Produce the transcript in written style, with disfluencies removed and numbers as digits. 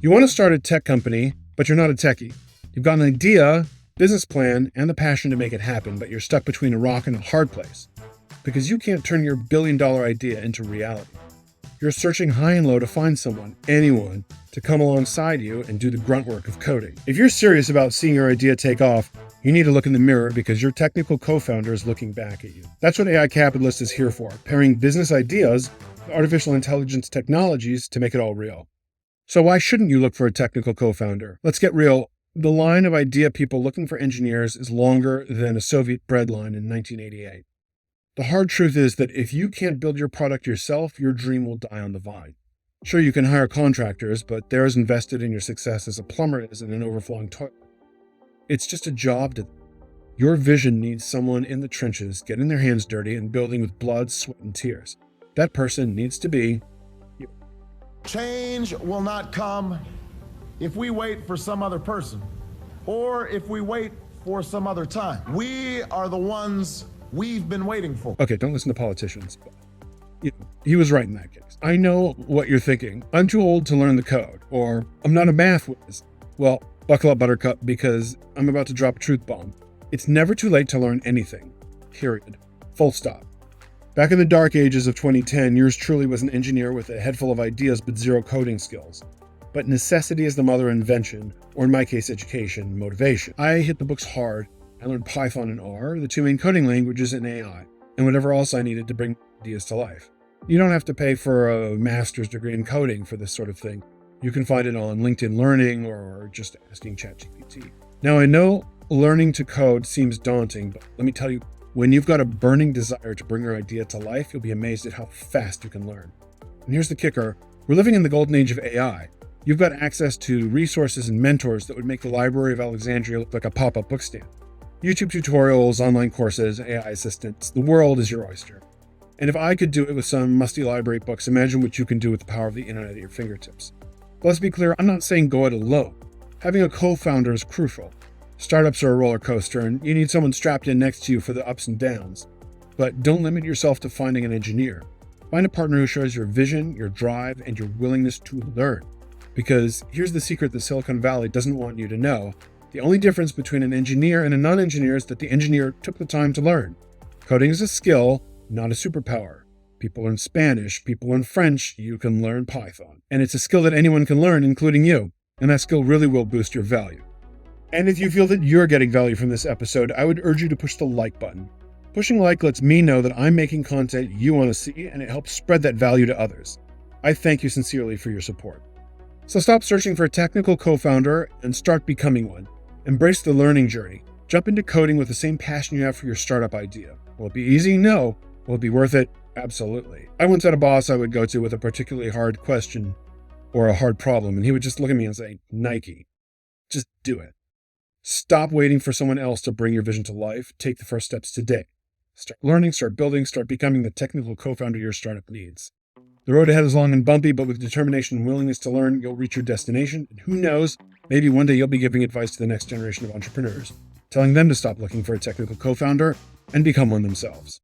You want to start a tech company, but you're not a techie. You've got an idea, business plan, and the passion to make it happen, but you're stuck between a rock and a hard place because you can't turn your billion-dollar idea into reality. You're searching high and low to find someone, anyone, to come alongside you and do the grunt work of coding. If you're serious about seeing your idea take off, you need to look in the mirror because your technical co-founder is looking back at you. That's what AI Capitalist is here for, pairing business ideas with artificial intelligence technologies to make it all real. So why shouldn't you look for a technical co-founder? Let's get real. The line of idea people looking for engineers is longer than a Soviet bread line in 1988. The hard truth is that if you can't build your product yourself, your dream will die on the vine. Sure, you can hire contractors, but they're as invested in your success as a plumber is in an overflowing toilet. It's just a job to them. Your vision needs someone in the trenches getting their hands dirty and building with blood, sweat, and tears. That person needs to be you. Change will not come if we wait for some other person or if we wait for some other time. We are the ones we've been waiting for. Okay, don't listen to politicians. He was right in that case. I know what you're thinking. I'm too old to learn the code, or I'm not a math whiz. Well, buckle up, Buttercup, because I'm about to drop a truth bomb. It's never too late to learn anything. Period. Full stop. Back in the dark ages of 2010, yours truly was an engineer with a head full of ideas but zero coding skills. But necessity is the mother of invention, or in my case, education, motivation. I hit the books hard. I learned Python and R, the two main coding languages in AI, and whatever else I needed to bring ideas to life. You don't have to pay for a master's degree in coding for this sort of thing. You can find it on LinkedIn Learning or just asking ChatGPT. Now, I know learning to code seems daunting, but let me tell you, when you've got a burning desire to bring your idea to life, you'll be amazed at how fast you can learn. And here's the kicker. We're living in the golden age of AI. You've got access to resources and mentors that would make the Library of Alexandria look like a pop-up bookstand. YouTube tutorials, online courses, AI assistants, the world is your oyster. And if I could do it with some musty library books, imagine what you can do with the power of the internet at your fingertips. But let's be clear, I'm not saying go it alone. Having a co-founder is crucial. Startups are a roller coaster, and you need someone strapped in next to you for the ups and downs. But don't limit yourself to finding an engineer. Find a partner who shares your vision, your drive, and your willingness to learn. Because here's the secret that Silicon Valley doesn't want you to know. The only difference between an engineer and a non-engineer is that the engineer took the time to learn. Coding is a skill, not a superpower. People learn Spanish, people learn French, you can learn Python. And it's a skill that anyone can learn, including you. And that skill really will boost your value. And if you feel that you're getting value from this episode, I would urge you to push the like button. Pushing like lets me know that I'm making content you want to see, and it helps spread that value to others. I thank you sincerely for your support. So stop searching for a technical co-founder and start becoming one. Embrace the learning journey. Jump into coding with the same passion you have for your startup idea. Will it be easy? No. Will it be worth it? Absolutely. I once had a boss I would go to with a particularly hard question or a hard problem, and he would just look at me and say, Nike, just do it. Stop waiting for someone else to bring your vision to life. Take the first steps today. Start learning, start building, start becoming the technical co-founder your startup needs. The road ahead is long and bumpy, but with determination and willingness to learn, you'll reach your destination. And who knows, maybe one day you'll be giving advice to the next generation of entrepreneurs, telling them to stop looking for a technical co-founder and become one themselves.